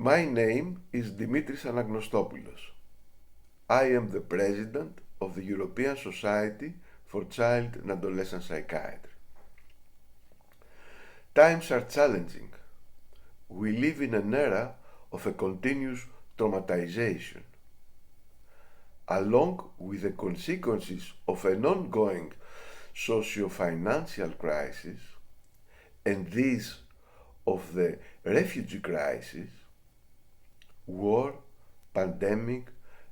My name is Dimitris Anagnostopoulos. I am the president of the European Society for Child and Adolescent Psychiatry. Times are challenging. We live in an era of a continuous traumatization. Along with the consequences of an ongoing socio-financial crisis and these of the refugee crisis, war, pandemic,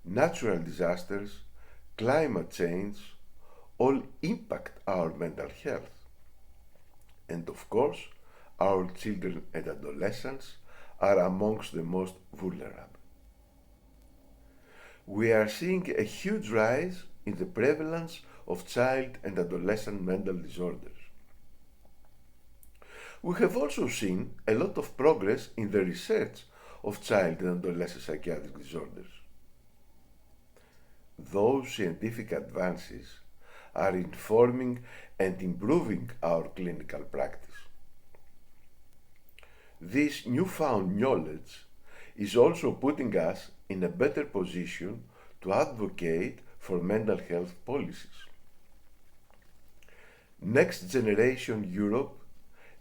natural disasters, climate change, all impact our mental health. And of course, our children and adolescents are amongst the most vulnerable. We are seeing a huge rise in the prevalence of child and adolescent mental disorders. We have also seen a lot of progress in the research of child and adolescent psychiatric disorders. Those scientific advances are informing and improving our clinical practice. This newfound knowledge is also putting us in a better position to advocate for mental health policies. Next Generation Europe,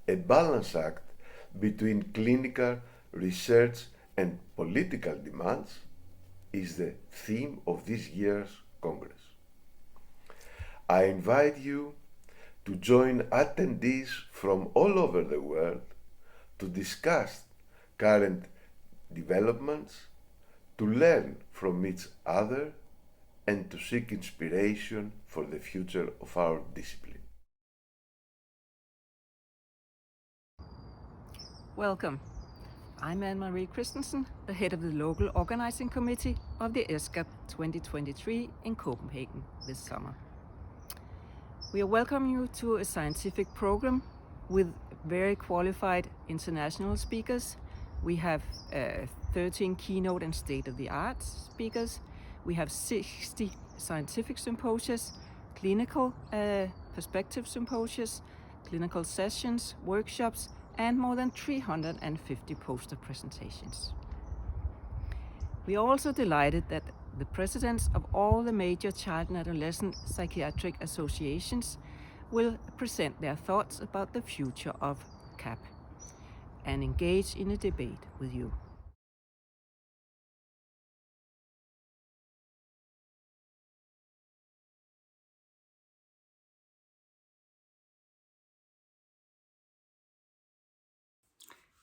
a balance act between clinical, research and political demands, is the theme of this year's Congress. I invite you to join attendees from all over the world to discuss current developments, to learn from each other, and to seek inspiration for the future of our discipline. Welcome. I'm Anne-Marie Christensen, the head of the local organizing committee of the ESCAP 2023 in Copenhagen this summer. We are welcoming you to a scientific program with very qualified international speakers. We have 13 keynote and state-of-the-art speakers. We have 60 scientific symposias, clinical perspective symposias, clinical sessions, workshops, and more than 350 poster presentations. We are also delighted that the presidents of all the major child and adolescent psychiatric associations will present their thoughts about the future of CAP and engage in a debate with you.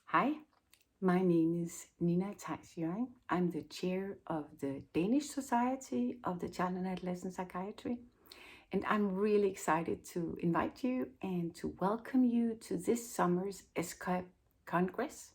Hi, my name is Tejs Jørring. I'm the chair of the Danish Society of the Child and Adolescent Psychiatry. And I'm really excited to invite you and to welcome you to this summer's ESCAP Congress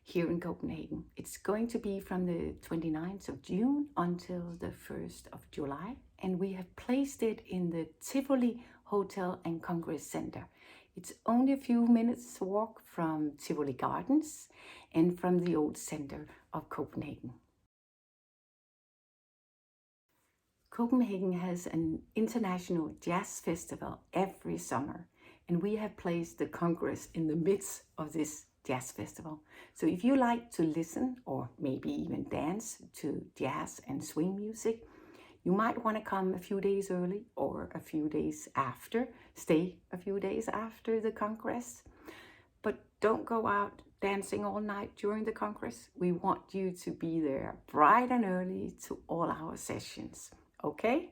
here in Copenhagen. It's going to be from the 29th of June until the 1st of July. And we have placed it in the Tivoli Hotel and Congress Center. It's only a few minutes walk from Tivoli Gardens and from the old center of Copenhagen. Copenhagen has an international jazz festival every summer, and we have placed the Congress in the midst of this jazz festival. So if you like to listen or maybe even dance to jazz and swing music, you might want to come a few days early or a few days after, stay a few days after the Congress. But don't go out dancing all night during the Congress. We want you to be there bright and early to all our sessions, okay?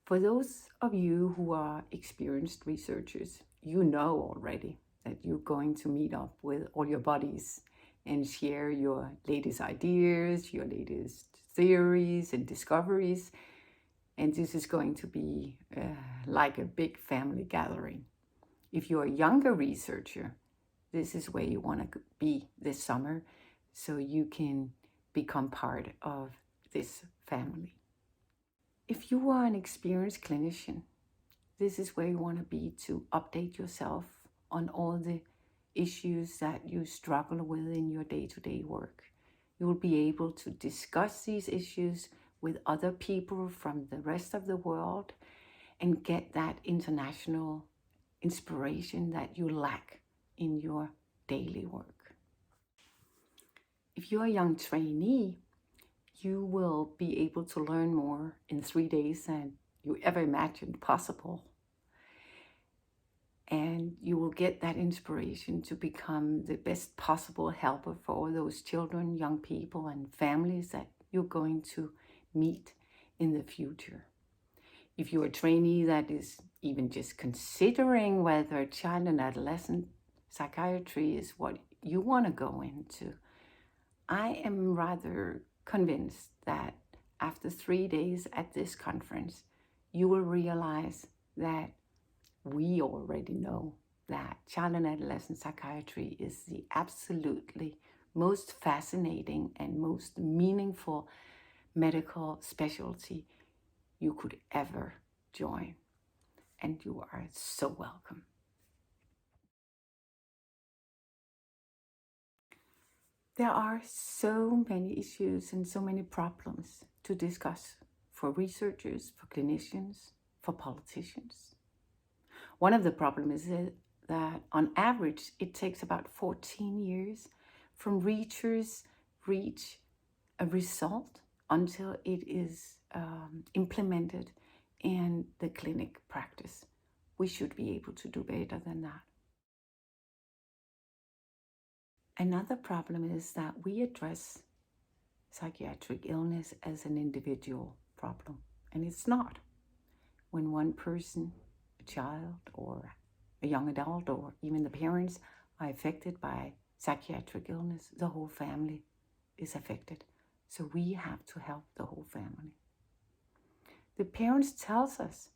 For those of you who are experienced researchers, you know already that you're going to meet up with all your buddies and share your latest ideas, your latest theories and discoveries. And this is going to be like a big family gathering. If you're a younger researcher, this is where you want to be this summer so you can become part of this family. If you are an experienced clinician, this is where you want to be to update yourself on all the issues that you struggle with in your day-to-day work. You will be able to discuss these issues with other people from the rest of the world and get that international inspiration that you lack in your daily work. If you're a young trainee, you will be able to learn more in 3 days than you ever imagined possible. And you will get that inspiration to become the best possible helper for all those children, young people, and families that you're going to meet in the future. If you're a trainee that is even just considering whether child and adolescent psychiatry is what you want to go into, I am rather convinced that after 3 days at this conference, you will realize that we already know that child and adolescent psychiatry is the absolutely most fascinating and most meaningful medical specialty you could ever join. And you are so welcome. There are so many issues and so many problems to discuss for researchers, for clinicians, for politicians. One of the problems is that on average, it takes about 14 years from researchers reach a result until it is implemented in the clinic practice. We should be able to do better than that. Another problem is that we address psychiatric illness as an individual problem, and it's not. When one person, a child or a young adult or even the parents are affected by psychiatric illness, the whole family is affected. So we have to help the whole family. The parents tell us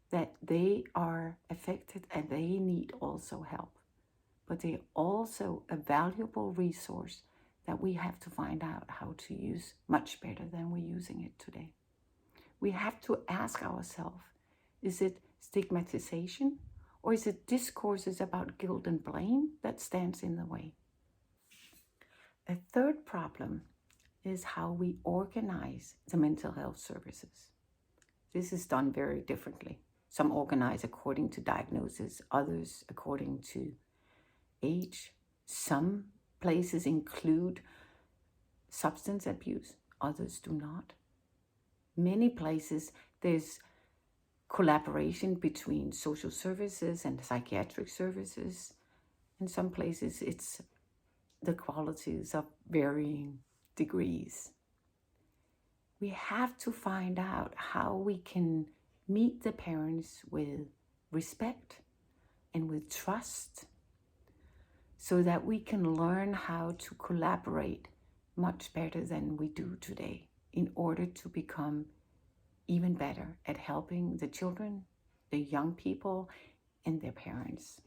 that they are affected and they need also help, but they're also a valuable resource that we have to find out how to use much better than we're using it today. We have to ask ourselves, is it stigmatization or is it discourses about guilt and blame that stands in the way? A third problem is how we organize the mental health services. This is done very differently. Some organize according to diagnosis, others according to age. Some places include substance abuse, others do not. Many places there's collaboration between social services and psychiatric services. In some places it's the qualities of varying degrees. We have to find out how we can meet the parents with respect and with trust so that we can learn how to collaborate much better than we do today in order to become even better at helping the children, the young people, and their parents.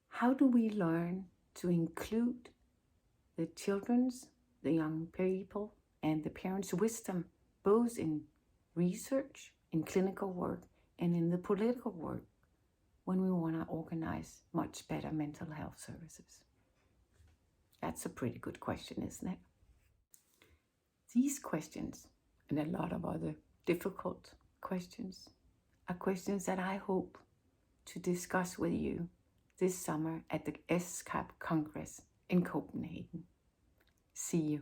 How do we learn to include the children's, the young people, and the parents' wisdom, both in research, in clinical work, and in the political work, when we want to organize much better mental health services? That's a pretty good question, isn't it? These questions, and a lot of other difficult questions, are questions that I hope to discuss with you this summer at the ESCAP Congress in Copenhagen. See you.